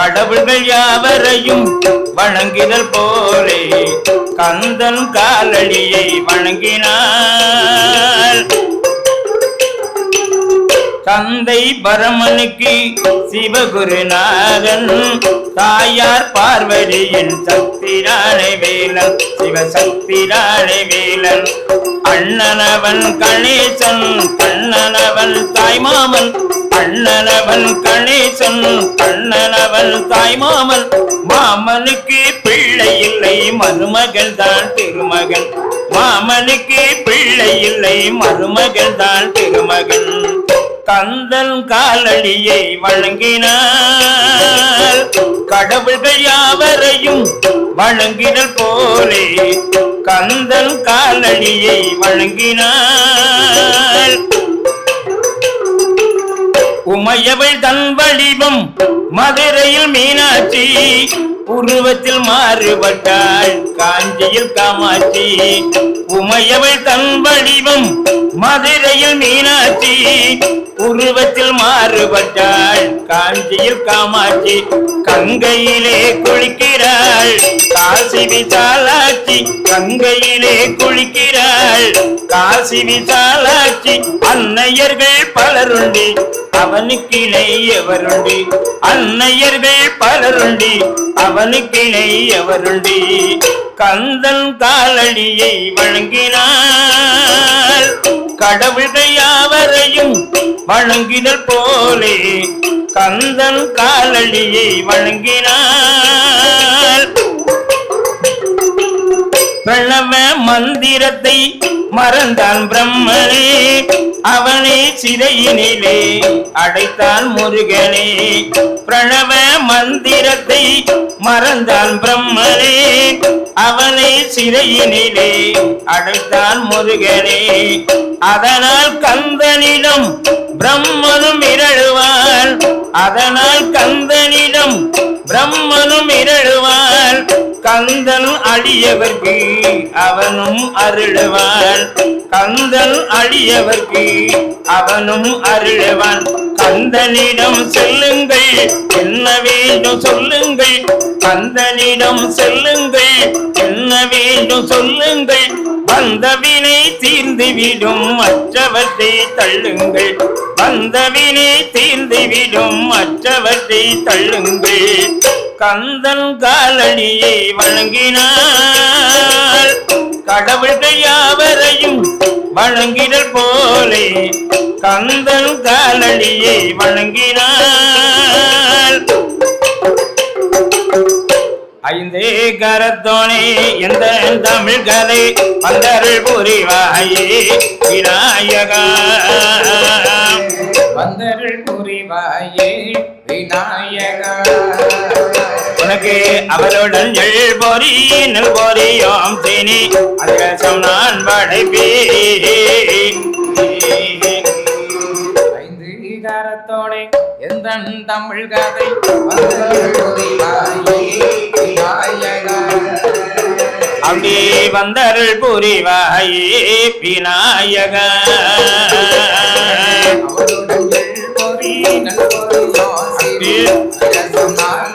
கடவுள்கள் யாவரையும் வணங்கினல் போலே கந்தன் காலடியை வணங்கினாள். தந்தை பரமனுக்கு சிவகுருநாதன், தாயார் பார்வதியின் சக்திராணை வேலன், சிவசக்திராணை வேலன். அண்ணனவன் கணேசன், கண்ணனவன் தாய்மாமன், அண்ணனவன் கணேசன், கண்ணனவன் தாய்மாமன். மாமனுக்கு பிள்ளை இல்லை, மருமகள் தான் திருமகன். மாமனுக்கு பிள்ளை இல்லை, மருமகள் தான் திருமகன். கந்தன் காலடியை வணங்கினார். கடவுள்கள் யாவரையும் வணங்கினல் போலே கந்தன் காலடியை வணங்கினார். உமையவள் தன் வடிவம் மதுரையில் மீனாட்சி, உருவத்தில் மாறுபட்டாள் காஞ்சியில் காமாட்சி. உமையவள் தன் வடிவம் மதுரையில் மீனாட்சி, உருவத்தில் மாறுபட்டாள் காஞ்சியில் காமாட்சி. கங்கையிலே குளிக்கிறாள் காசி விசாலாட்சி, கங்கையிலே குளிக்கிறாள் காசி விசாலாட்சி. அன்னையர்கள் பலருண்டி அவனுக்கிணை எவருண்டி, அன்னையர்கள் பலருண்டி அவனுக்கிணை எவருண்டி. கந்தன் காலடியை வணங்கினாள். கடவுள்கள் யாவரையும் வணங்கினல் போலே கந்தன் காலடியை வணங்கினாள். பிரணவ மந்திரத்தை மறந்தான் பிரம்மனே, அவனை சிறையினிலே அடைத்தான் முருகனே. பிரணவ மந்திரத்தை மறந்தான் பிரம்மனே, அவனை சிறையினிலே அடைத்தான் முருகனே. அதனால் கந்தனிடம் பிரம்மனும் இரழுவாள், அதனால் கந்தனிடம் பிரம்மனும் இரழுவாள். கந்தன் அடியவர்க்கு அவனும் அருளுவான், கந்தன் அடியவர்க்கு அவனும் அருளுவான். கந்தனிடம் செல்லுங்கள் என்ன வேண்டும் சொல்லுங்கள், கந்தனிடம் செல்லுங்கள் என்ன வேண்டும் சொல்லுங்கள். வந்தவினை தீர்ந்துவிடும் மற்றவற்றை தள்ளுங்கள், வந்தவினை தீர்ந்துவிடும் மற்றவற்றை தள்ளுங்கள். கந்தன் காலடியை வணங்கினாள். கடவுள்கள் யாவரையும் வணங்கினல் போலே கந்தன் காலடியை வணங்கினாள். ஐந்தே கரத்தோனே எந்த தமிழ் கதை வந்தருள் புரிவாயே விநாயகா, வந்தருள் புரிவாயே விநாயகா. உனக்கு அவருடன் எள் பொறி நெல் பொறியோம் தேனி அதிரசம் நான் படைப்பேன். ஐந்து கரத்தோடே எந்த தமிழ் கதை வந்தருள் புரிவாயே விநாயகா. அப்படி வந்தருள் புரிவாயே விநாயகா. அவருடன் எள் பொறி நெல் பொறியோம் தேனி அதிரசம் நான்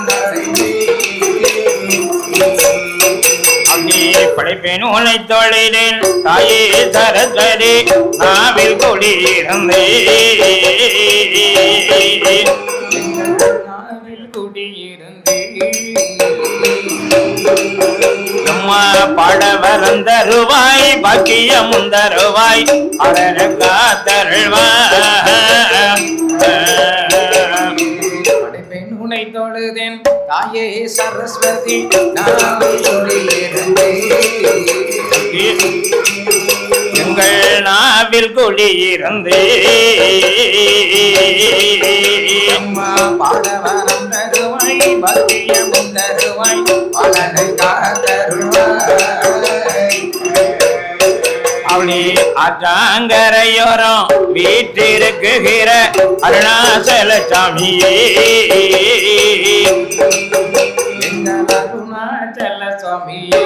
படைப்பேன் உனை தொழிலேன் தாயே சரஸ்வதி நாவில் குடியிருந்தே. அம்மா பாடவரம் தருவாய் பாக்கியமும் தருவாய் அரண காத்தருள்வாய். உனை தொழுதேன் தாயே சரஸ்வதி எங்கள் நாவில் குடியிருந்து பாடவரம் தருவாய் பக்தியமும் தருவாய் பலனை காத்தருள்வாய். அவனி ஆற்றாங்கரையோரம் வீட்டிருக்குகிற அருணாசல சாமியே, அருணாச்சல சுவாமியே.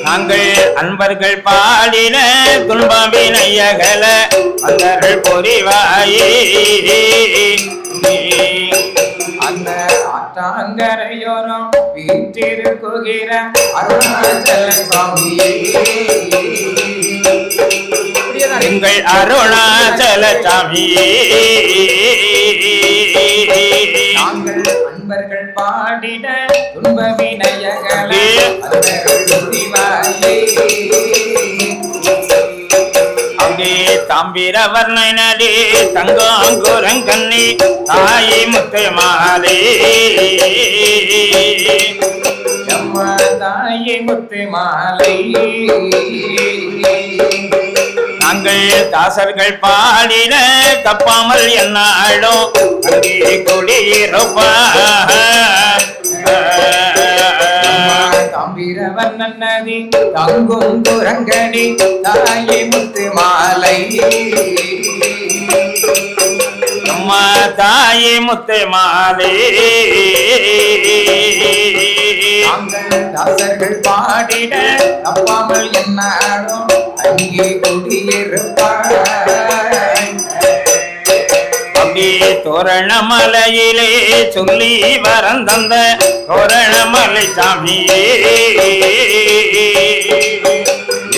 நாங்கள் அன்பர்கள் பாடின துன்பவினையகல வந்தருள் புரிவாயே. ஆட்டாங்கரையோரம் வீற்றிருக்குகிற அருணாச்சல சுவாமியே எங்கள் அருணாச்சல சாமியே நாங்கள் அன்பர்கள் பாடிட துன்ப வினயகளே அங்கே தாம்பிர வர்ணனே தங்காங்குரங்கண்ணி தாயை முத்து மாலே அம்மா தாயை முத்து மாலை நாங்கள் தாசர்கள் பாடின தப்பாமல் என்னாலும் அங்கே குடியிருப்பா தாம்பிரவன் நன்னதி தங்கும் குரங்கடி தாயை முத்து மாலை அம்மா தாயை முத்து மாலே தாசர்கள் பாடிட தப்பாமல் என்னாலும் அங்கே குடியிருப்பாய் அங்கே தோரணமலையிலே சொல்லி வரந்தந்த தோரணமலை சாமியே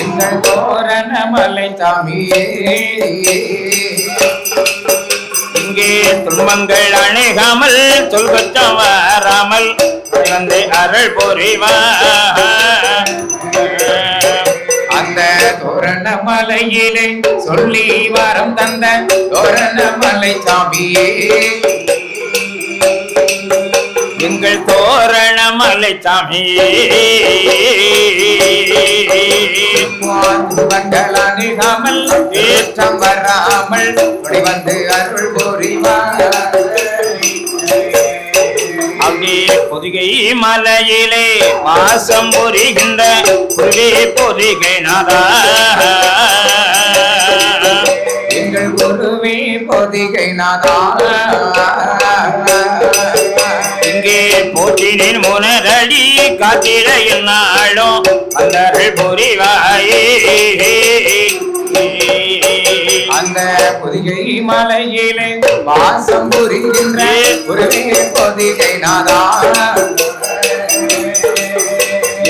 எங்கள் தோரணமலை சாமியே இங்கே துன்பங்கள் அணுகாமல் சொல்பச்சம் வராமல் வந்து அருள் புரிவா அந்த தோரணமலையிலே சொல்லி வரம் தந்த தோரணமலை சாமியே எங்கள் தோரணமலை சாமியே துன்பங்கள் அணுகாமல் ஏற்றம் வராமல் வந்து அருள் புரிவார் அங்கே பொதிகை மலையிலே வாசம் புரிகின்ற புரிவே பொதிகை நாதா எங்கள் குருவே பொதிகை நாதா இங்கே போற்றினின் முனரடி காத்திரையில் நாளும் அந்தர்கள் புரிவாயே அந்த பொதிகை மலையிலே வாசம் புரிகின்ற குருவே பொதிகை நாதா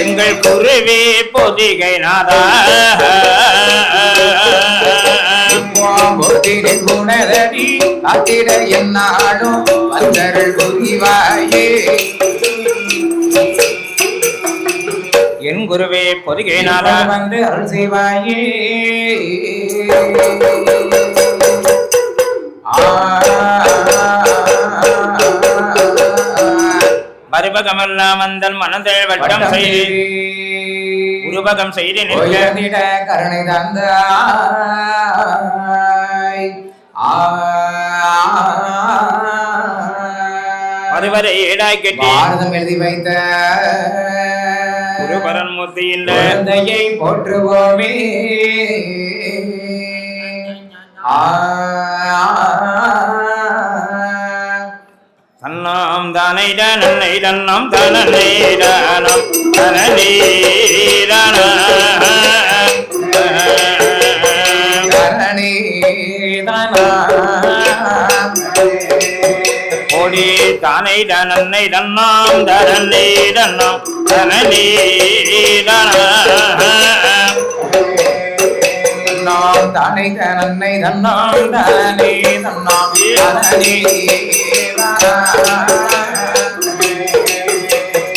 எங்கள் குருவே பொதிகை நாதா போற்றினின் குணரடி காத்திர என்னாலும் வந்தருள் புரிவாயே என் குருவே பொதிகை நாதா வந்து அருள் செய்வாயே மறுபகமெல்லாம் வந்தல் மனதள் வட்டம் செய்து உருவகம் செய்து நிற்க கருணை தந்தாய் மறுவரை ஏடாய் கட்டி பாரதம் எழுதி வைத்த குருபரன் மூர்த்தியின் குழந்தையை போற்றுவோமே தன்னாம் தானைட நன்னை தன்னம் தனநீரானம் தனநீரான ஓடி தானைட நன்னை தன்னாம் தனநீரன்னம் தனநீரான நாம் தானை தன்னை தன்னாம் தானே தன்னாம் தானே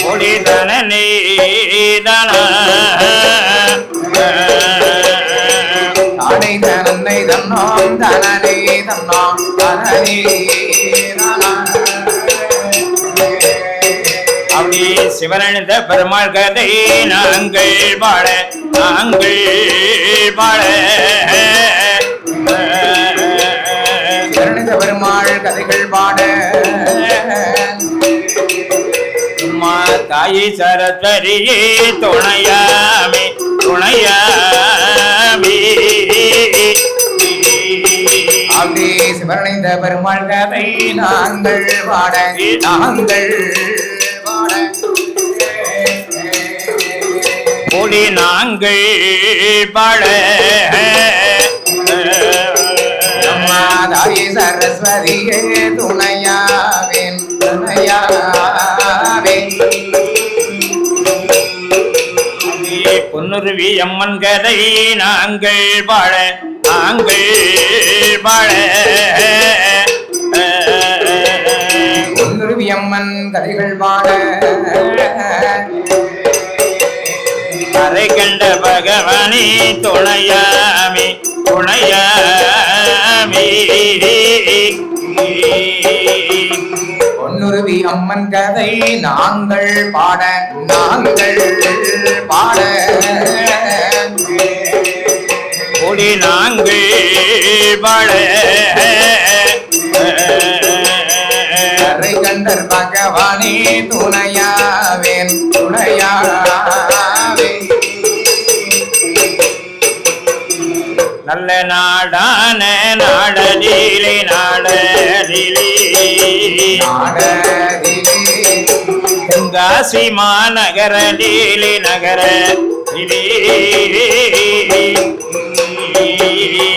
ஓடி தனநீரான தானை தன்னை தன்னாம் தானே தன்னாம் தானே அப்படி சிவனந்த பெருமாள் கதை நாங்கள் பாட நாங்கள் பாட சிவனந்த பெருமாள் கதைகள் பாட அம்மா தாயை சரஸ்வரியே துணையாமே துணையாமே அப்படி சிவனந்த பெருமாள் கதை நாங்கள் பாட நாங்கள் ஓடி நாங்கள் பாட தாயே சரஸ்வதியே துணையாவேன் துணையா பொன்னுருவி அம்மன் கதை நாங்கள் வாழ பொன்னுருவி அம்மன் கதைகள் பாட அரை கண்ட பகவானே துணையாமே பொன்னுருவி அம்மன் கதை நாங்கள் பாட கூடி நாங்கள் வாழ அரை கண்டர் பகவானே துணையாவே நல்ல நாடான நாடலிலே தென்காசி மாநகரிலே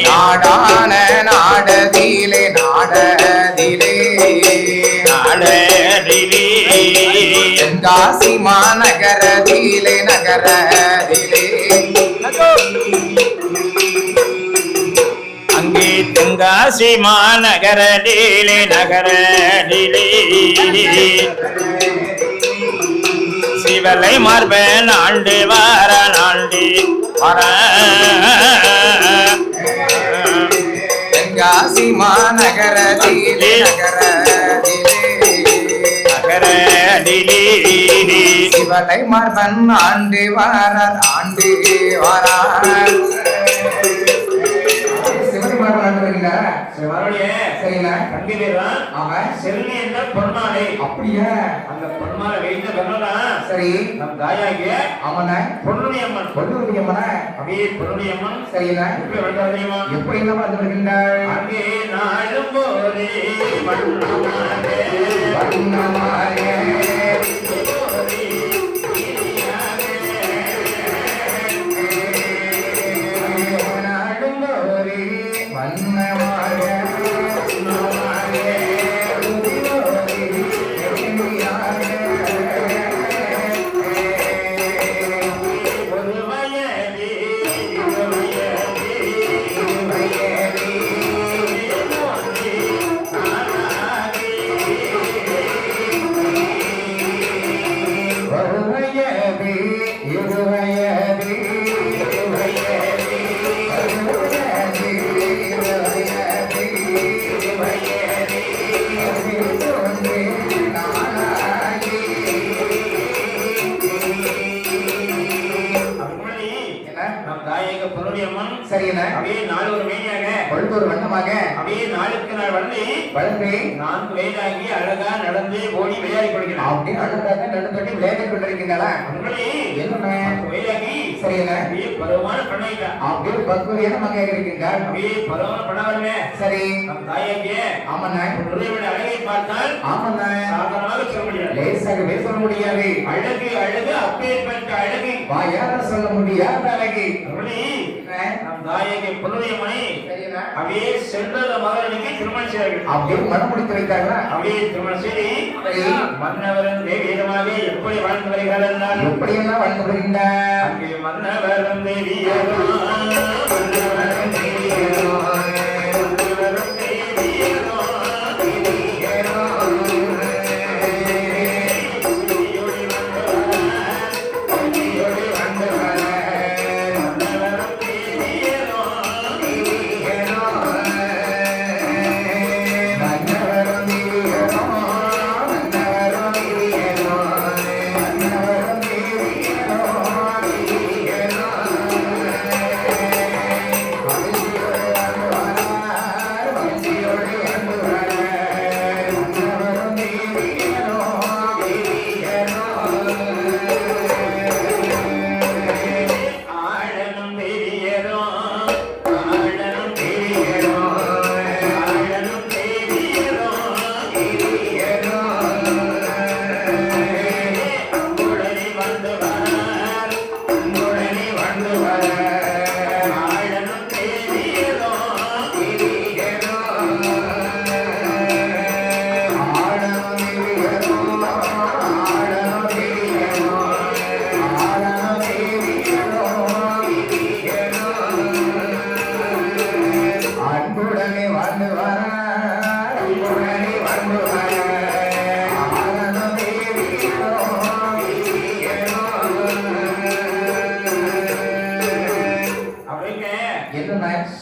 நாடான நாடதிலே தென்காசி மாநகரதிலே அங்கே தென்காசி மாநகரிலே சிவலை மார்பன் ஆண்டு வார தென்காசி மாநகரதிலே சிவலை மார்பன் ஆண்டு வாரார் அப்படியா அந்த பொன்மாலை வைத்த கண்ணா சரி நம் தாயாகிய ஆமண்ண பொன்னுடைய அம்மன் அப்படியே பொன்னுடைய அம்மன் சரிண்ணா எப்படி வளர்ந்தா தெரியுமா எப்படி எல்லாம் வந்து வருகின்றார் அங்கே நாளும் போதே சரிண்ணா அப்படியே நாலு ஒரு மேனியாக ஒரு வண்ணமாக அப்படியே நாளுக்கு நாள் வளர்ந்து 4 வயதாகி அழகா நடந்து ஓடி விளையாடி கொள்கிறான். அப்படியே அழகாக நடந்து விளையாடி கொண்டிருக்கின்றன. என்ன வயதாகி சரிண்ணா அப்படியே பருவமான பண்ணையா அப்படியே பக்குவமாக இருக்கின்றார். அப்படியே பருவமான பண்ணவல்ல சரி நம் தாயாகிய ஆமண்ணா உருளையோட அழகை பார்த்தால் ஆமண்ணா சாதாரணமாக சொல்ல முடியாது, லேசாகவே சொல்ல முடியாது. அழகு அழகு அப்பேற்பட்ட அழகு வாயார சொல்ல முடியாத அழகு. நம் தாயாகிய பொன்னுடைய மணி அப்படியே சென்றத மகனுக்கு திருமணம் செய்தார்கள். அப்படியே மனம் முடித்து வைத்தார்களா? அப்படியே திருமணம் செய்து மன்னவரும் தேவியமாக எப்படி வாழ்ந்து வருகிறார்கள் என்றால் எப்படியெல்லாம் வாழ்ந்து வருகின்றார். அங்கே மன்னவரும் தேவியரும்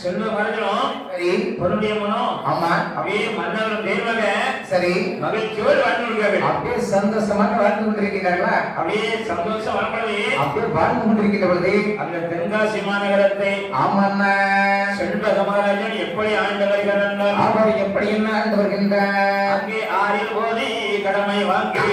செல்வ மரங்களும் சரி பொருளுடைய மனம் ஆமா அப்படியே மன்னவரும் தேர்வாக சரி மகிழ்ச்சியோடு வாழ்ந்து கொண்டிருக்கிறார்கள். அப்படியே சந்தோஷமாக வாழ்ந்து கொண்டிருக்கிறார்களா? அப்படியே சந்தோஷம் வாழ்க்கவே அப்படியே வாழ்ந்து கொண்டிருக்கிற பொழுது அந்த தென்காசி மாநகரத்தை ஆமாண்ணா செண்பக மகாராஜன் எப்படி ஆண்டு வருகிறார்? அவர் எப்படி என்ன ஆண்டு வருகின்றார்? அங்கே ஆறில் போதி கடமை வாங்கி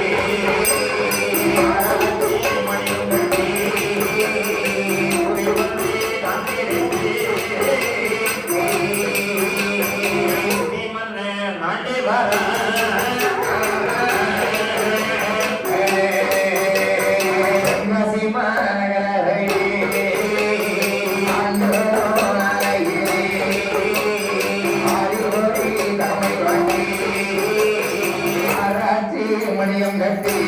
மணியம் கட்டி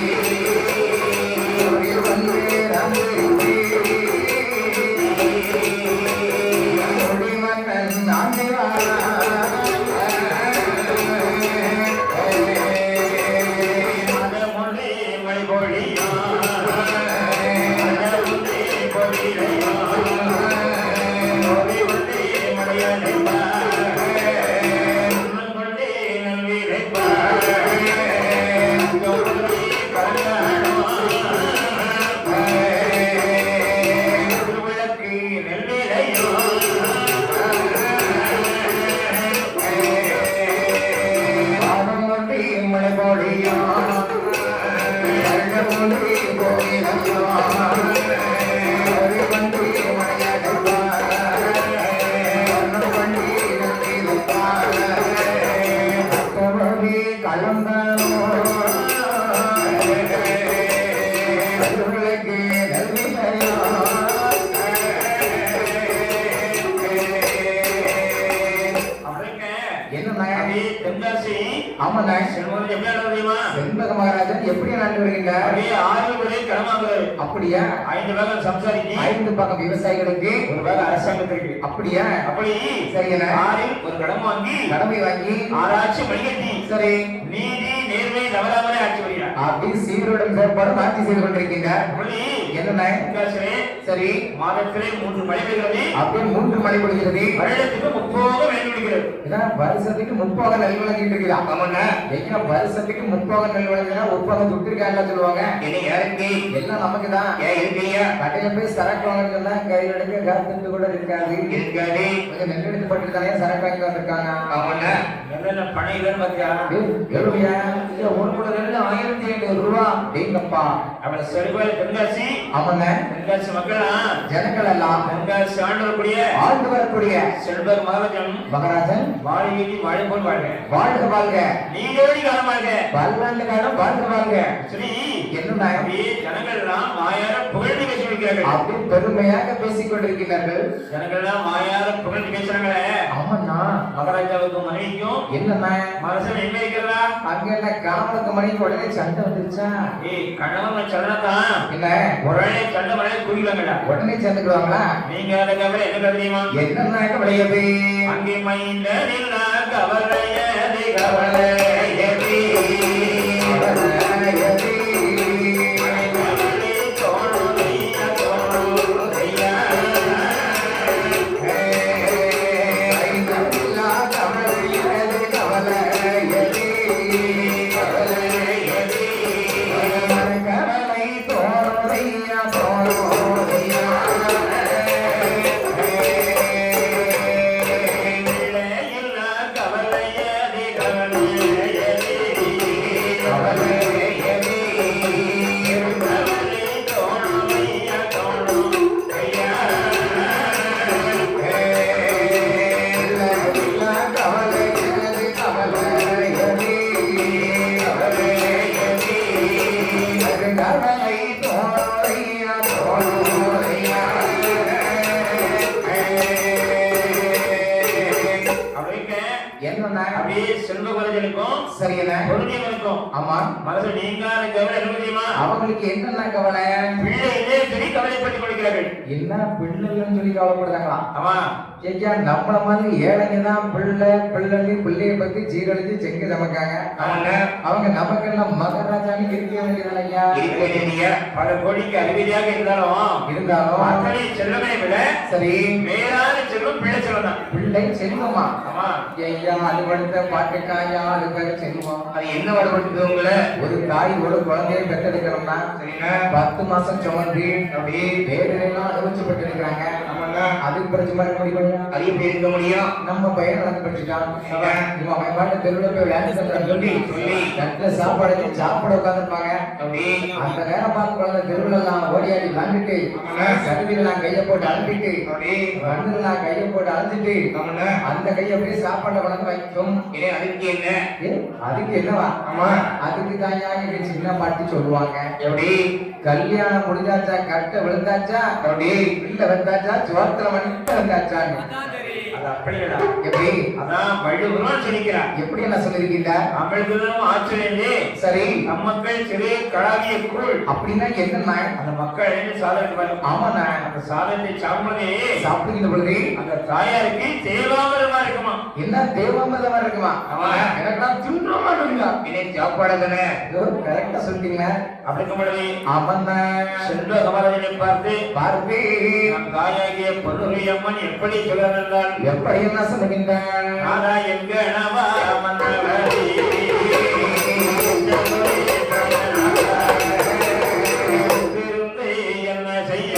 மன்னன் ஆண்டிவா செண்பக மகாராஜன் எப்படி நாட்டு வருகின்றார்? அப்படியா? 5 பாகம் சம்சாரிக்கு 5 பாகம் விவசாயிகளுக்கு 1 பாகம் அரசாங்கத்திற்கு. அப்படியா? அப்படி சரியா? 6 ஒரு கடமை வாங்கி ஆராய்ச்சி மணிகட்டி சரி நீதி நேர்மை தவறாமலே ஆட்சி வருகிறார். அப்படி சீருடன் செயல்பாடு மாற்றி செய்து கொண்டிருக்கின்றார். என்ன சரி மாதத்திலே 3 மழை பெய்கிறது. அப்படியே 3 மழை பொழிகிறது. வருடத்துக்கு 30 நெல் விடுகிறது. வருஷத்துக்கு 30 நெல் விளைஞ்சிட்டு இருக்குது. ஆமாண்ணா எங்க வருஷத்துக்கு 30 நெல் விளைஞ்சா 30 துட்டிருக்காங்க சொல்லுவாங்க. எல்லாம் நமக்கு தான். கடையில போய் சரக்கு வாங்கன்னு சொன்னா கையில் எடுக்க காத்துட்டு கூட இருக்காது. கொஞ்சம் நெல் எடுத்து பட்டு தானே சரக்கு வாங்கி வந்திருக்காங்க. ஆமாண்ணா நெல்ல பணையிலன்னு பாத்தியா? எவ்வளவுயா? ஒரு கூட நெல் 1500 ரூபா. டேங்கப்பா அவளை செல்வாய் தென்காசி. ஆமாண்ணா தென்காசி மக்களா ஜனங்கள் எல்லாம் தென்காசி ஆண்டு வரக்கூடிய செல்வக மகாராஜன் வாழ்க்கை வாழ போல் வாழ்க வாழ்க வாழ்க நீரோடி காலமாக பல்லாண்டு காலம் வாழ்க வாழ்க. சரி என்ன ஜனங்கள் எல்லாம் மாயார புகழ்ந்து பேசி வைக்கிறார்கள். அப்படி பெருமையாக பேசிக் கொண்டிருக்கிறார்கள். ஜனங்கள் எல்லாம் மாயார புகழ்ந்து பேசுறாங்களே. ஆமாண்ணா மகாராஜாவுக்கு மனைவிக்கும் என்னண்ணா மனசன் என்ன இருக்கிறதா? அங்க என்ன கணவனுக்கு மனைவி உடனே சண்டை வந்துருச்சா? கணவன் சண்டதான் என்ன உடனே சண்டை மனைவி குடிக்கலாங்களா? உடனே சேர்ந்துக்குவாங்களா? நீங்க அதை கவலை என்ன கருதியுமா? என்னன்னா கவலையது அங்கே மைந்த கவலையது கவலையது அவங்களுக்கு என்ன கவலை? பிள்ளைகளே சரி கவலைப்பட்டுக் கொள்கிறார்கள். என்ன பிள்ளைன்னு சொல்லி கவலைப்படுறாங்களா? ஆமா ஐயா நம்மள மாதிரி ஏழைங்க தான் பிள்ளைய பத்தி சீரழிச்சு செங்கு நமக்காங்க. அவங்க நமக்கெல்லாம் மகராஜான்னு இருக்க வேண்டியது ஐயா. பல கோடிக்கு அறிவியாக இருந்தாலும் அத்தனை செல்வமே விட சரி மேலான செல்வம் பிள்ளை செல்வம் தான். பிள்ளை செல்வமா? ஆமா ஐயா. அது படுத்த பாட்டுக்காயா அது பேரு செல்வம். அது என்ன வடபடுத்து உங்களை? ஒரு தாய் ஒரு குழந்தையை பெற்றெடுக்கிறோம்னா சரிங்க 10 மாசம் சுமந்து அப்படியே வேதனைலாம் அனுபவிச்சுப்பட்டு இருக்கிறாங்க. அதுக்கு பிரச்சனை முடியும். அது எப்படி இருக்க முடியும்? நம்ம பையன் நடந்து படிச்சுட்டான். இவன் அவன் பாட்டு தெருவுல போய் விளையாண்டு சொல்லி நல்ல சாப்பாடு சாப்பிட உட்காந்துருப்பாங்க. அந்த நேரம் பார்த்து குழந்தை தெருவுல எல்லாம் ஓடியாடி விளாண்டுட்டு சடுதியில நான் கையை போட்டு அழுத்திட்டு மண்ணுல நான் கையை போட்டு அழுத்திட்டு அந்த கையை அப்படியே சாப்பாட்டை கொண்டு வைக்கும். அதுக்கு என்ன? அதுக்கு என்னவா? ஆமா அதுக்கு தாயா சின்ன பாட்டி சொல்லுவாங்க. எப்படி கல்யாணம் முடிஞ்சாச்சா கட்ட விழுந்தாச்சா அப்படி இல்ல வந்தாச்சா ஜோத்திர மணிக்கு வந்தாச்சான்னு. அது அப்படியேடா. எப்படி? அதான் வள்ளுவரும் சொல்லிக்கிறார். எப்படி என்ன சொல்லிருக்கீங்க? அமிழ்தலும் ஆச்சரியமே சரி நம்மக்கள் சிறு கடாகிய குள் அப்படின்னா என்னன்னா அந்த மக்கள் சாதனை வரும். ஆமாண்ணா அந்த சாதனை சாப்பிடுறதே சாப்பிடுகின்ற பொழுது அந்த தாயாருக்கு தேவாமிரமா இருக்குமா? என்ன தேவாமிரமா இருக்குமா? ஆமா எனக்கெல்லாம் தின்றமா இருக்குங்க. இனி சாப்பாடு தானே கரெக்டா சொல்லிட்டீங்க. அப்படிக்கும் பொழுது ஆமாண்ணா சென்ற கமலனை பார்த்து நம் தாயாகிய பொருளியம்மன் எப்படி சொல்கிறார்? எப்படி என்ன சொல்லுகின்றான்? ஆனா எங்க நவா மன்னவரே என்ன செய்ய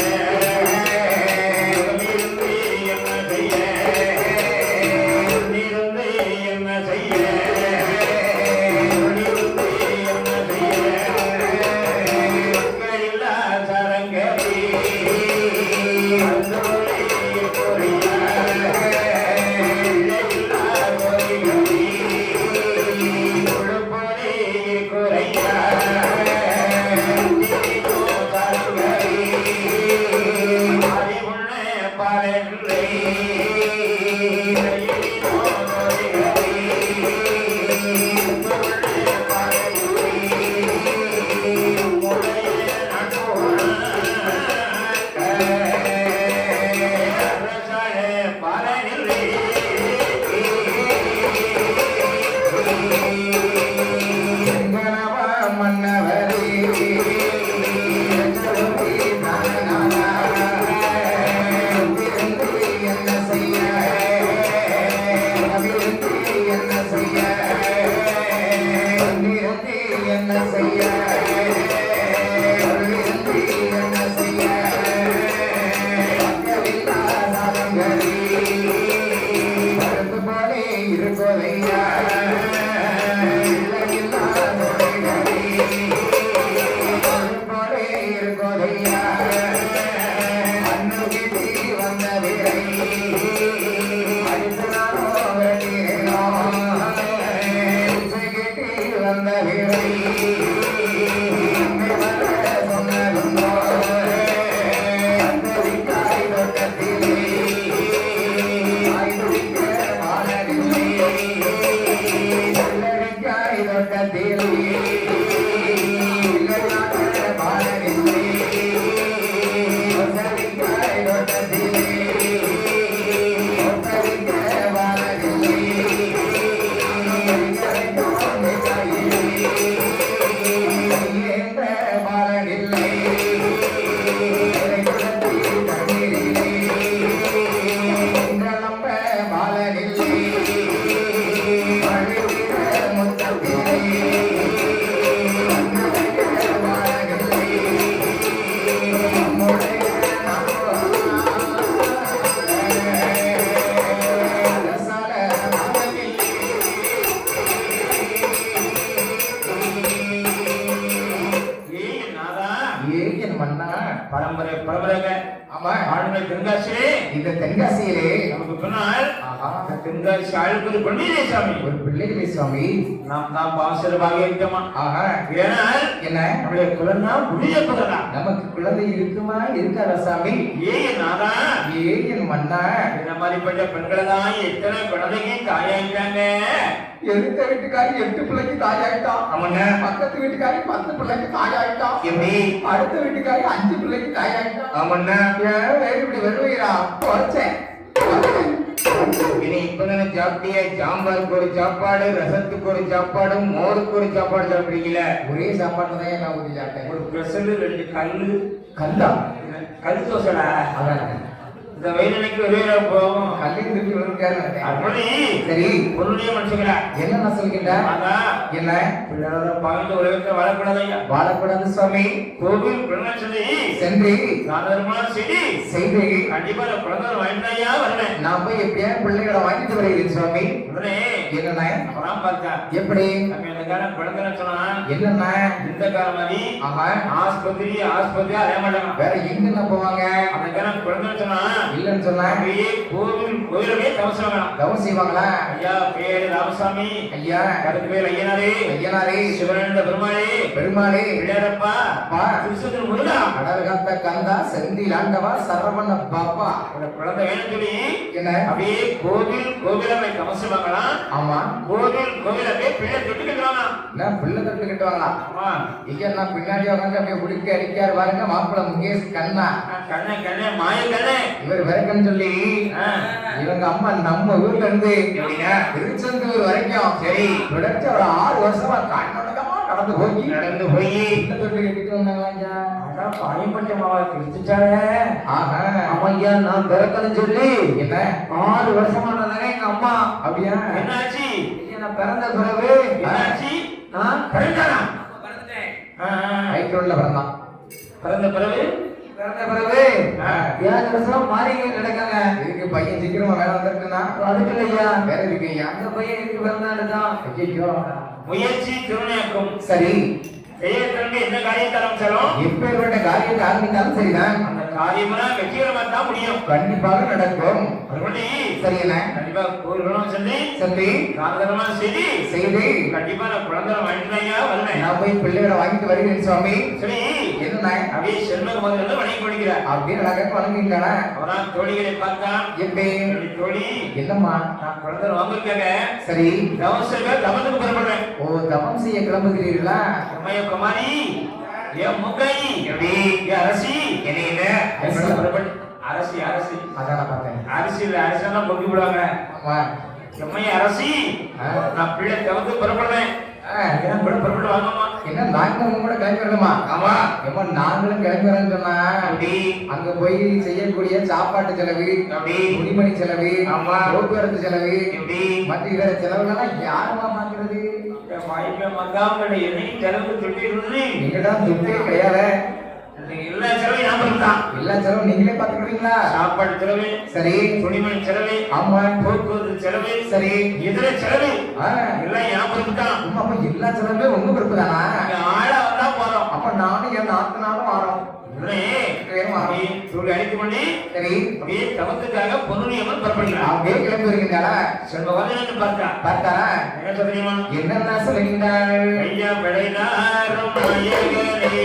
பரம்பரைங்க. ஆமா ஆளுநர் தென்காசி. இந்த தென்காசியிலே நமக்கு பின்னால் தென்காசி ஆளுக்கு பிள்ளைகளே சாமி ஒரு பிள்ளைகளே சாமி நாம் தான் பாசரமாக இருக்கமா. ஆஹா ஏன்னா என்ன நம்முடைய குழந்தை புதிய குழந்தை நமக்கு குழந்தை இருக்குமா இருக்காதா சாமி? ஏன் நாதா ஏன் மன்னா இந்த மாதிரிப்பட்ட பெண்களை தான் எத்தனை குழந்தைங்க தாயாயிட்டாங்க. எதிர்த்த வீட்டுக்காரி 8 பிள்ளைக்கு தாயாயிட்டான். அவன பக்கத்து வீட்டுக்காரி 10 பிள்ளைக்கு தாயாயிட்டான். எப்படி அடுத்த வீட்டுக்காரி 5 பிள்ளைக்கு தாயாயிட்டான். அவன இப்படி வருவீரா குறைச்சேன் இனி இப்பதானே சாப்பிட்டியா? சாம்பாருக்கு ஒரு சாப்பாடு, ரசத்துக்கு ஒரு சாப்பாடு, மோருக்கு ஒரு சாப்பாடு சாப்பிடுறீங்களா? ஒரே சாப்பாடு தான் நான் ஊற்றி சாப்பிட்டேன். ஒரு பிரசல் 2 கல்லு. கல்லா? கல் தோசைடா. அதான் இந்த வயலுக்கு வெளியே போகும். கல்லையும் திருப்பி விழுக்காரு. அப்படி சரி பொருளையே மனுஷங்களா என்ன நான் சொல்கின்றேன்? என்ன பிள்ளைகளோட பாவித்த உலகத்தில் வாழக்கூடாதையா? வாழக்கூடாது சுவாமி. கோவில் பிள்ளை சொல்லி சென்று நாதர்மான செய்து கண்டிப்பா குழந்தை வாங்கினாயா வரேன். நான் போய் எப்படியா பிள்ளைகளை வாங்கிட்டு வருகிறேன் சுவாமி. உடனே என்னண்ணா அப்புறம் பார்த்தா எப்படி நம்ம இந்த காலம் குழந்தை சொன்னா என்னண்ணா இந்த காலம் மாதிரி ஆமா ஆஸ்பத்திரி அடைய மாட்டாங்க. வேற எங்க போவாங்க? அந்த காலம் குழந்தை சொன்னா இல்லன்னு சொன்னா கோயிலே தவசம் தவம் செய்வாங்களா? ஐயா பேரு ராமசாமி, ஐயா கருத்து பேர் ஐயனாரே, சிவனந்த பெருமாளே, பிள்ளையாரப்பா, திருச்செந்தூர் முருகா, கடற்காத்த கந்தா, செந்தில் ஆண்டவா, சரவண பாப்பா. குழந்தை வேணும் சொல்லி என்ன அப்படியே கோவிலமை தவசுவாங்களாம். ஆமா கோவிலமே பிள்ளை தொட்டு கட்டுவாங்க. என்ன பிள்ளை தொட்டு கட்டுவாங்களா? இங்க நான் பின்னாடி உட்காந்து அப்படியே முடிக்க அடிக்காரு பாருங்க. மாப்பிள்ள முகேஷ் கண்ணா, கண்ணே மாய கண்ணே, இவர் விறக்குன்னு சொல்லி இவங்க அம்மா நம்ம ஊர்ல இருந்து திருச்செந்தூர் வரைக்கும் சரி தொடர்ச்சி ஒரு 6 வருஷமா கண்ணோடமா நடந்து போய் தொட்டு கட்டிட்டு வந்தாங்களா? பாயப்பட்டமாவா கிழிச்சுட்டாலே. ஆஹா அம்மையா நான் பிறக்கணும்னு சொல்லி என்ன 6 வருஷமா தானே எங்க அம்மா. அப்படியா? என்னாச்சு? நான் பிறந்த பிறகு என்னாச்சு? பிறந்தானா? பிறந்தேன். பிறந்த பிறகு 7 வருஷம் மாறிங்க நடக்காங்க. இதுக்கு பையன் சீக்கிரமா வேலை வந்திருக்குன்னா அதுக்கு இல்லையா வேற இருக்கு ஐயா. அந்த பையன் இருக்கு பிறந்தாடுதான். ஐயோ முயற்சி திருநேக்கும். சரி செய்யறதுக்கு என்ன காரியத்தை ஆரம்பிச்சாலும் எப்பேற்பட்ட காரியத்தை ஆரம்பித்தாலும் சரிதான் அந்த காரியமெல்லாம் வெற்றிகரமா தான் முடியும். கண்டிப்பாக நடக்கும். சரி என்ன கண்டிப்பா கோயிலும் சொல்லி நாதரமா செய்து கண்டிப்பா நான் குழந்தை வாங்கினாயா வருவேன். நான் போய் பிள்ளைகளை வாங்கிட்டு வருகிறேன் சுவாமி. சரி என்ன அப்படியே செல்வம் முதல்ல வணங்கி கொடுக்கிறார். அப்படியே அழகாக வணங்குகிறானா? அவதான் தோழிகளை பார்த்தா எப்படி தோழி என்னம்மா நான் குழந்தை வாங்கிருக்காங்க. சரி தவத்துக்கு புறப்படுறேன். ஓ தவம் செய்ய கிளம்புகிறீர்களா? குமாரி என் முகை எப்படி அரசி என்ன அரசி அதான் நான் பார்த்தேன். அரசியெல்லாம் பொங்கி விடுவாங்க. எம்மைய அரசி நான் பிள்ளை தவிர்த்து புறப்படுறேன். புறப்பட்டு வாங்கம்மா. என்ன நாங்களும் கூட கிளம்பி வரணுமா? ஆமா எம்மா நாங்களும் கிளம்பி வரேன்னு சொன்னா அங்க போய் செய்யக்கூடிய சாப்பாட்டு செலவு, துணிமணி செலவு, போக்குவரத்து செலவு, மற்ற இதர செலவுகள்லாம் யாருமா பாக்குறது? நீங்கதான் துட்டே கிடையாது. எல்லா செலவையும் நாம தான். எல்லா செலவும் நீங்களே பாத்துக்கிறீங்களா? சாப்பாடு செலவு சரி, துணிமணி செலவு, ஆமா, போக்குவரத்து செலவு சரி, இதர செலவு எல்லாம் ஞாபகம் தான். அப்ப எல்லா செலவுமே உங்க பொறுப்பு தானா? ஆளா வந்தா போறோம். அப்ப நானும் என் நாத்தனாலும் வரோம். அழைத்து பண்ணி சரி அப்படியே தவத்துக்காக பொருளியம்மன் புறப்படுகிறார். அப்படியே கிளம்பி வருகின்றாளா? செல்வவதனன்னு பார்த்தா என்ன சொல்றீங்க? என்னென்ன சொல்லுகின்றாள்? ஐயா விளையாடும் மயகனே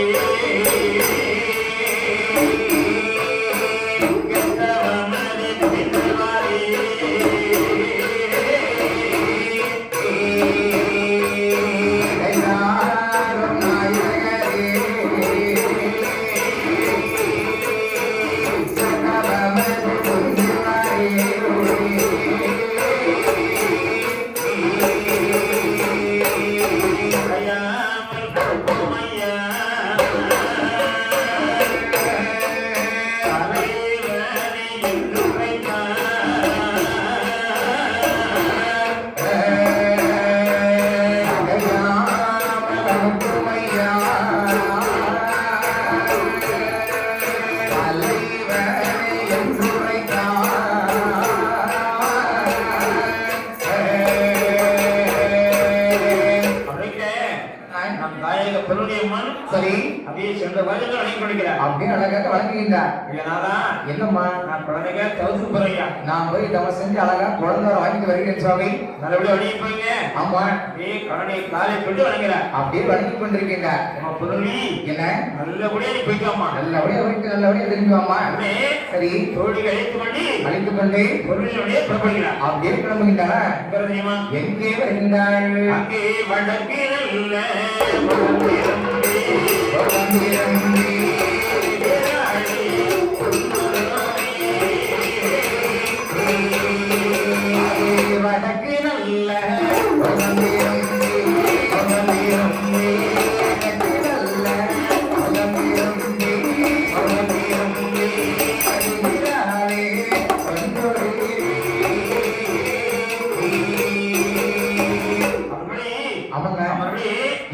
சரி அப்படியே சென்ற வருடங்கள் வணங்கி கொடுக்கிறார். அப்படியே அழகாக வணங்குகின்றார். இல்லைனாதா என்னம்மா நான் குழந்தைங்க தவிர்த்து போறீங்க. நான் போய் தவம் செஞ்சு அழகா குழந்தை வாங்கிட்டு வருகிறேன் சுவாமி. நல்லபடியா வணங்கி போறீங்க. ஆமா அப்படியே கருணை காலை தொட்டு வணங்குறார். அப்படியே வணங்கி கொண்டிருக்கின்றார். நம்ம பொருளி என்ன நல்லபடியா நீ போய்க்காமா. நல்லபடியா போயிட்டு நல்லபடியா திரும்புவாமா. சரி தோழிகள் அழைத்து கொண்டு பொருளினுடைய புறப்படுகிறார். அப்படியே கிளம்புகின்றாரா? எங்கே வருகின்றாள்? அங்கே வடக்கில் இல்ல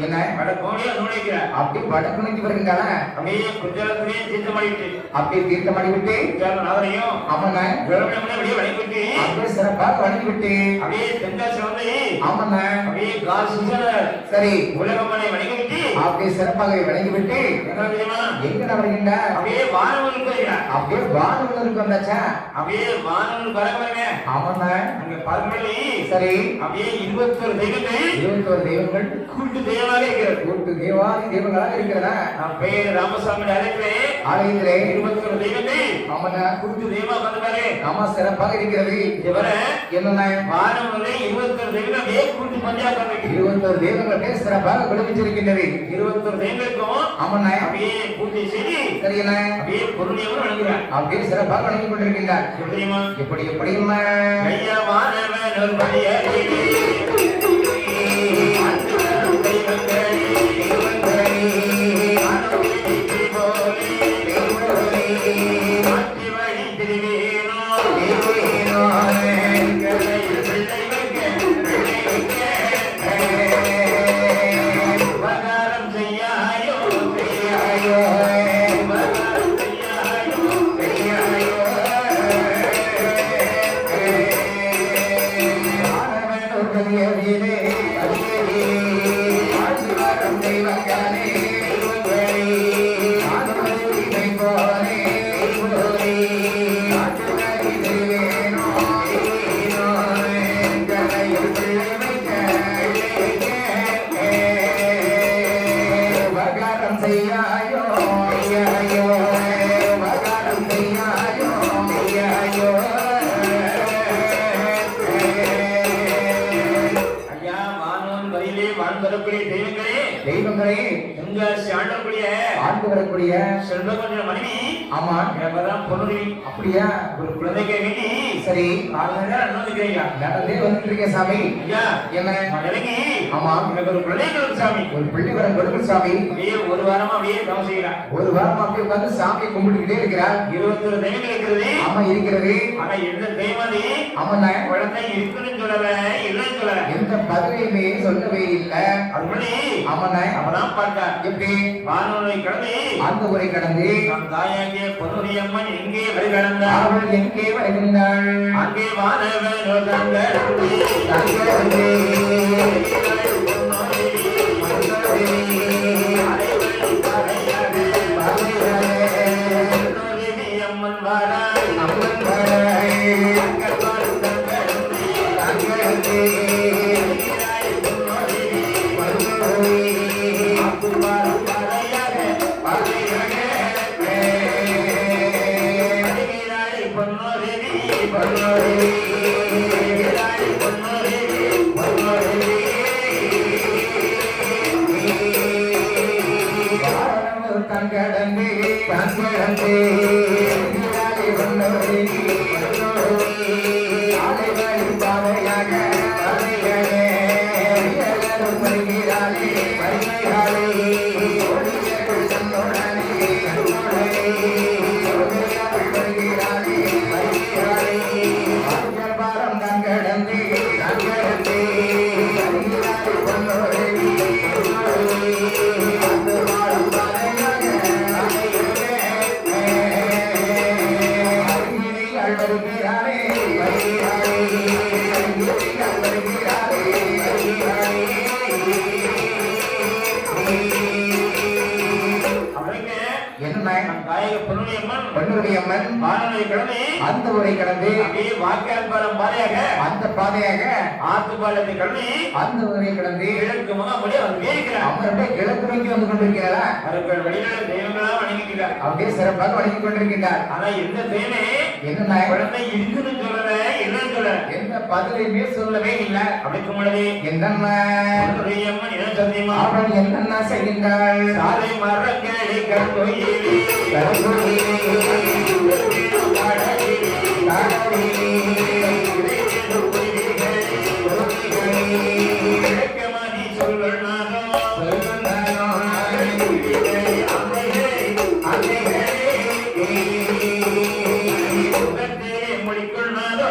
என்ன வட கோடியா நுழைக்கிறார். அப்படி வடக்குணிக்கு வருகின்றால அப்படியே குஜராத்திலேயே தீர்த்தமாடிட்டு அப்படியே தீர்த்தமாடி விட்டு நாதனையும் ஆமாண்ணா அப்படியே வழிபட்டு அப்படியே சிறப்பாக வணங்கி விட்டு அப்படியே தென்காசி வந்து ஆமாண்ணா அப்படியே காசு சரி உலகமனை வணிகவிட்டு அப்படியே சிறப்பாக வணங்கி விட்டு என்ன தெரியுமா எங்க வருகின்ற அப்படியே வானவனுக்கு வருகிறார். அப்படியே வானவர்களுக்கு வந்தாச்சா அப்படியே வானவனுக்கு வரவங்க ஆமாண்ணா அங்க பரமல்லி சரி அப்படியே 21 தெய்வங்கள் 21 தெய்வங்கள் கூட்டு தெய்வமாக இருக்கிறது. கூட்டு தேவாதி தெய்வங்களாக இருக்கிறதா நான் பேர் ராமசாமி அழைக்கிறே ஆலயத்திலே 21 தெய்வங்கள் ஆமாண்ணா கூட்டு தெய்வமாக வந்தாரு. ஆமா சிறப்பாக இருக்கிறது. இவர என்னண்ணா வானவனை 21 தெய்வங்கள் அப்படியே கூட்டு பஞ்சாயத்து 21 தெய்வங்களே சிறப்பாக விளைவிச்சிருக்கின்றது. 21 தெய்வங்களுக்கும் ஆமாண்ணா அப்படியே பூஜை செய்து சரியண்ணா அப்படியே பொருளியவன் வணங்குகிறார். அப்படியே சிறப்பாக வணங்கி கொண்டிருக்கின்றார். தெரியுமா எப்படி எப்படின்னா ஐயா வானவன் ஒரு பலியடி தெய்வங்களே ஆண்டு வரக்கூடிய மனைவி ஆமா பொருள் அப்படியா ஒரு குழந்தைக்கு வேண்டி சரி நடந்தே வந்துட்டு இருக்கேன் சாமி. என்ன ஆமா எனக்கு ஒரு குழந்தைகள் சாமி ஒரு பிள்ளை வரம் கொடுக்கும் சாமி. அப்படியே ஒரு வாரமா அப்படியே தவம் செய்கிறார். ஒரு வாரமா அப்படியே உட்கார்ந்து சாமியை கும்பிட்டுக்கிட்டே இருக்கிறார். 21 தெய்வங்கள் இருக்கிறது. ஆமா இருக்கிறது. ஆனா எந்த தெய்வமே ஆமாண்ணா குழந்தை இருக்குன்னு சொல்லல இல்லைன்னு சொல்லல எந்த பதிலையுமே சொல்லவே இல்லை. அதுபடி ஆமாண்ணா அவதான் பார்த்தார். எப்படி வானூரை கடந்து அந்த ஊரை கடந்து நம் தாயாகிய பொன்னுரியம்மன் எங்கே வழி கடந்தார். அவள் எங்கே வருகின்றாள். அங்கே வானவன் தங்கள் அம்மன் வாராய் அம்மன் வாராய் தங்கடந்து தங்கடந்து பாதையாக வருகிறாரே வருகிறாரே தங்கடந்து தங்கடந்து அந்த ஊரை கடந்து அந்த பாதையாக ஆத்துப்பாலத்தை கடந்து அந்த ஊரை கடந்து கிழக்கு முகமுடி வந்து அவருடைய கிழக்கு நோக்கி வந்து கொண்டிருக்கிறாரா. அவர்கள் வெளிநாடு தெய்வங்களா வணங்கிக்கிறார். அப்படியே சிறப்பாக வணங்கி கொண்டிருக்கின்றார். ஆனா எந்த தெய்வமே என்ன குழந்தை இருக்குன்னு சொல்லல இல்லைன்னு சொல்லல எந்த பதிலையுமே சொல்லவே இல்லை. அப்படிக்கும் பொழுது என்னென்ன என்ன சத்தியமா அவள் என்னென்ன செய்கின்றாள். சாலை மரங்களை கண்கொயிலே மொழிக்குள்ளாரோ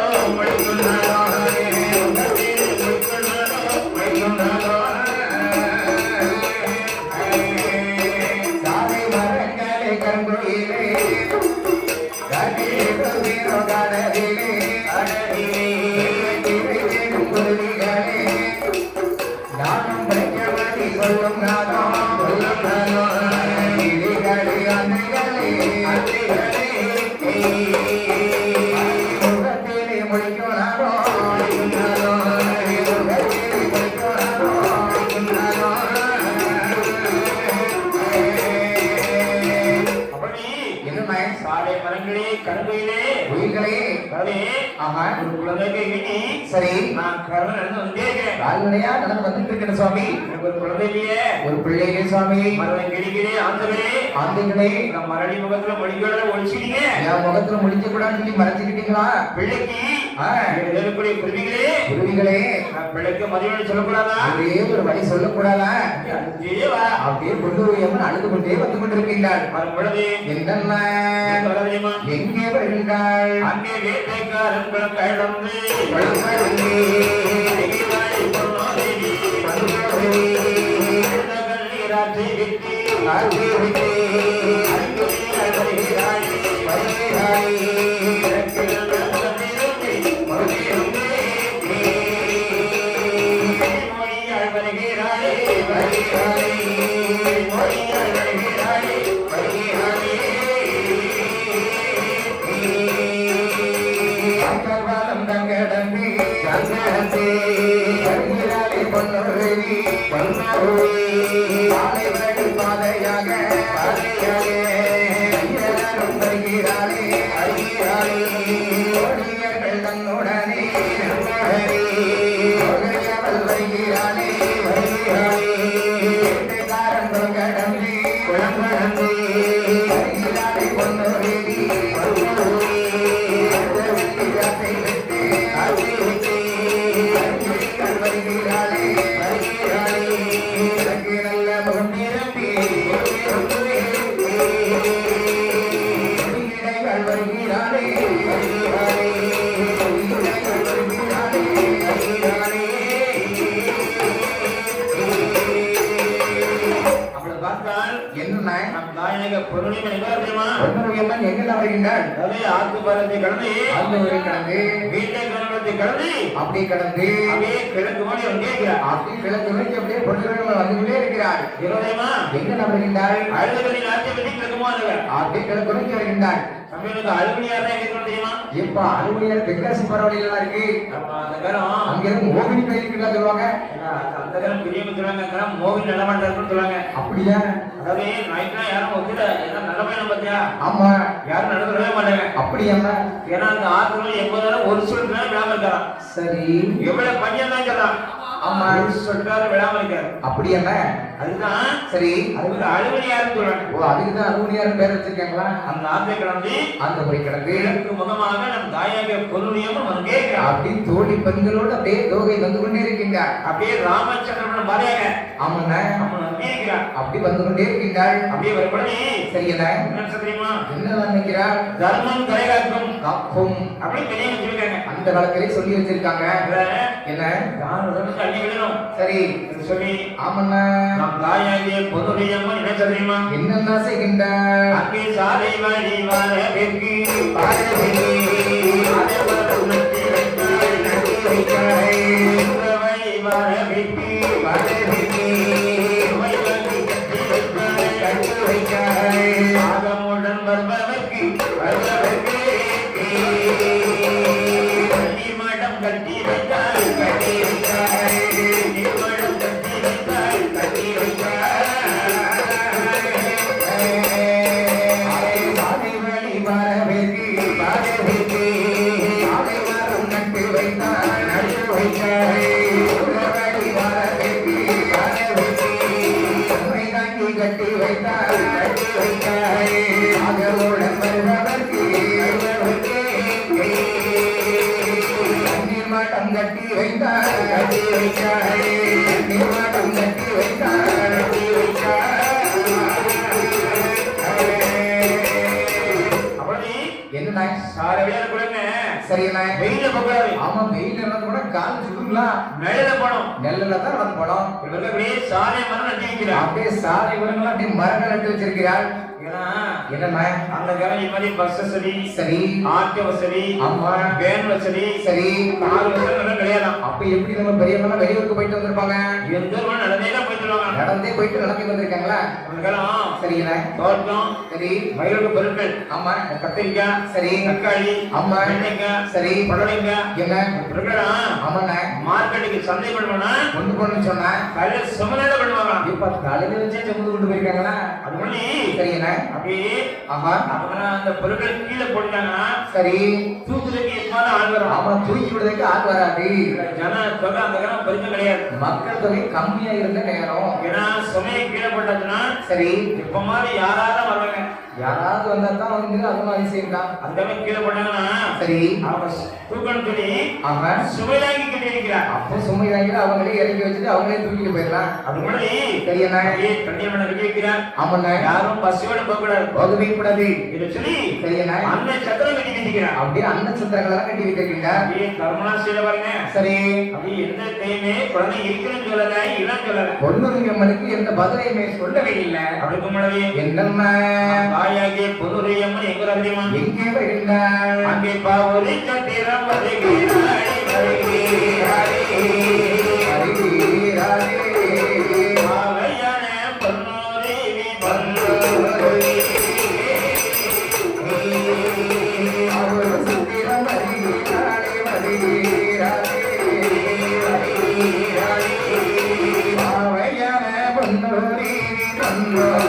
சாலை மரங்களே கருவையிலே உயிர்களே ஆஹா ஒரு குழந்தைக்கு இனி சரி நான் கருணை நடந்து வந்தே இருக்கிறேன். கால்நடையா நடந்து வந்துட்டு இருக்கிற சுவாமி. எனக்கு ஒரு குழந்தையே ஒரு பிள்ளையே சுவாமி. மரணம் கிடைக்கிறே ஆந்தவரே ஆந்தைகளே நம்ம மரடி முகத்துல மொழிகளோட ஒழிச்சிட்டீங்க. என் முகத்துல முடிக்க கூடாதுன்னு சொல்லி மறைச்சுக்கிட்டீங்களா? பிள்ளைக்கு எழுதக்கூடிய குருவிகளே குருவிகளே நான் பிள்ளைக்கு மதிவெளி சொல்லக்கூடாதா? ஒரே ஒரு வழி சொல்லக்கூடாதா? தேவா அப்படியே கொண்டு அழுது கொண்டே வந்து கொண்டிருக்கின்றாள். மறுபொழுது என்னென்ன எங்கே வருகின்றாள்? அங்கே வேட்டைக்காரன் கிளம்பி பாதையாக தன்னுடனே வருகிறானே கடந்து குளம்படந்து பொன்னொருவி வருகிறாளே நல்ல முகம் நிரம்பி வருகிறாளே என்ன நம் தாயக பொருளிமை தெரியுமா? எங்க வருகின்றாள்? அதே ஆத்து பரத்தை கடந்து ஆந்தவரை கடந்து வீட்டை கணவத்தை கடந்து அப்படி கடந்து அப்படியே கிழக்கு மணி கேட்கிறார். அப்படி கிழக்கு நோக்கி அப்படியே பொருள் வந்து கொண்டே இருக்கிறார். இருதயமா எங்க வருகின்றாள்? அழுதுகளின் ஆட்சி பற்றி கிழக்குமானவர் அப்படி கிழக்கு நோக்கி வருகின்றாள். சமீபத்துக்கு அழுகுனியார் தான் கேட்கணும் தெரியுமா? இப்ப அழுகுனியார் தெற்காசி பரவலிலாம் இருக்கு. அந்த காலம் அங்க மோகினி பயிருக்கு சொல்லுவாங்க. அந்த காலம் பெரியவங்க சொல்லுவாங்க மோகினி நடமாட்டாருன்னு சொல்லுவாங்க. அப்படியா? அதாவது நைட்னா யாரும் ஒத்துட ஏன்னா நல்ல பையன் பார்த்தியா? ஆமா யாரும் நடந்துடவே மாட்டாங்க. அப்படியா? ஏன்னா அந்த ஆத்துல 80 ஒரு சொல்லிட்டு விழாம இருக்காராம். சரி எவ்வளவு பையன் தான் இருக்கிறான். ஆமா சொல்லிட்டாரு விழாம இருக்காரு. அப்படியா? அதுதான் சரி அதுக்கு அழுகுனியாருன்னு சொல்றாங்க. ஓ அதுக்குதான் அழுகுனியார் பேர் வச்சிருக்காங்களா? அந்த ஆத்தை கிடந்து அந்த போய் கிடந்து கிழக்கு முகமாக நம் தாயாக பொருளியமும் வந்து கேட்கிறார். அப்படி தோழி பெண்களோட அப்படியே தோகை வந்து கொண்டே இருக்கின்றார். அப்படியே ராமச்சந்திரன் பாதையாக ஆமாங்க கேட்கிறார். அப்படி வந்து கொண்டே இருக்கின்றாள். அப்படியே வரும்படி சரி என்ன தெரியுமா? என்ன நினைக்கிறார்? தர்மம் கரைகாக்கும் காக்கும் அப்படி பெரிய வச்சிருக்காங்க. அந்த காலத்திலே சொல்லி வச்சிருக்காங்க. என்ன தண்ணி விடணும் சரி சொல்லி ஆமண்ணா நம் தாயாகிய பொதுடையம்மா என்ன தெரியுமா? என்னென்ன செய்கின்றார்? அங்கே சாலை வழி வரவிற்கு வழி வரவிற்கு ஆகமுடன் வருபவர்க்கு மடம் கட்டி வைத்தார் கட்டி வைத்தார் மடம் கட்டி வைத்தார் கட்டி வைத்தார் சாலை வழி வரவிற்கு சாலை வரம் நட்டு வைத்தார் நட்டு வைத்தார் கட்டி வைத்தார் கட்டி வைத்தார் ஆகவுடன் வருபவர்க்கு நீர்மாட்டம் கட்டி வைத்தார் கட்டி வைத்தார் நீர்மாட்டம் கட்டி வைத்தார் கட்டி வைத்தார் அப்படி என்ன சாலை விளையாட கொடுங்க. சரி வெயில போகாது. ஆமா வெயில் நடந்து கூட கால் சுடுங்களா? நிழல போனோம். நெல்லுல தான் நடந்து போனோம். இவருக்கு அப்படியே சாலை மரம் நட்டி வைக்கிறார். அப்படியே சாலை விலங்குலாம் அப்படியே மரங்கள் நட்டு வச்சிருக்கிறாள். ஏன்னா என்னம்மா அந்த காலம் இது மாதிரி பஸ் வசதி சரி ஆட்டோ வசதி ஆமா வேன் வசதி சரி கார் வசதி எல்லாம் கிடையாதாம். அப்ப எப்படி நம்ம பெரியவங்க வெளியூருக்கு போயிட்டு வந்திருப்பாங்க? எந்த ஒரு நடந்தே தான் போயிட்டு வருவாங்க. நடந்தே போயிட்டு நடந்து வந்திருக்காங்களா? அந்த காலம் சரிங்களா தோட்டம் சரி மயிலுக்கு பொருட்கள் ஆமா கத்திரிக்காய் சரி தக்காளி ஆமா வெண்டைக்காய் சரி புடலைக்காய் என்ன பொருட்களாம் ஆமாண்ண மார்க்கெட்டுக்கு சந்தை பண்ணுவோம்னா கொண்டு போன்னு சொன்னா காலையில சுமநேட பண்ணுவாங்க. இப்ப தலையில வச்சே சுமந்து கொண்டு போயிருக்காங்களா? அது பண்ணி சரிங்கண்ணா அப்படியே ஆமா அவங்க அந்த பொருட்கள் கீழே போட்டாங்கன்னா சரி தூக்குறதுக்கு எப்பாலும் ஆள் வரும். ஆமா தூக்கி விடுறதுக்கு ஆள் வராது. ஜன தொகை அந்த காலம் பெருக்கம் கிடையாது. மக்கள் தொகை கம்மியா இருந்த நேரம். ஏன்னா சுமையை கீழே போட்டாச்சுன்னா சரி இப்ப மாதிரி யாராவது வருவாங்க. யாராவது வந்தா தான் வந்து அதுவும் அதிசயம் தான். அந்த மாதிரி கீழே போட்டாங்கன்னா சரி அவங்க தூக்கணும் சொல்லி ஆமா சுமைதாங்கி கட்டி இருக்கிறார். அப்போ சுமை வாங்கி அவங்களே இறக்கி வச்சுட்டு அவங்களே தூக்கிட்டு போயிடலாம். அது மாதிரி சரியண்ணா கண்ணியம் பண்ண கட்டி வைக்கிறார். ஆமாண்ணா யாரும் பசியோட போக கூடாது போகவே கூடாது இதை சொல்லி சரியண்ணா அண்ணன் சத்திரம் கட்டி வைக்கிறார். அப்படியே அன்ன சத்திரங்களெல்லாம் கட்டி வைக்கிறீங்க. அப்படியே கர்மனா செய்ய பாருங்க. சரி அப்படி எந்த டைமே குழந்தை இருக்குன்னு சொல்லல இடம் சொல்லல பொன்னுரிங்கம்மனுக்கு எந்த பதிலையுமே சொல்லவே இல்லை. அப்படிக்கும் பொழுது என்னம்மா தாயாகிய பொன்னுரையம்மன் எங்க தெரியுமா? எங்கே வருகின்றாள்? அங்கே பாவூரி சத்திரம் வருகிறாய் வருகிறாய் ஆவையான பொன்னுரிவி பொன்னுரிவி அவர் சத்திரம் வருகிறாளே வருகிறாளே ஆவையான பொன்னுரிவி பொன்னுரிவி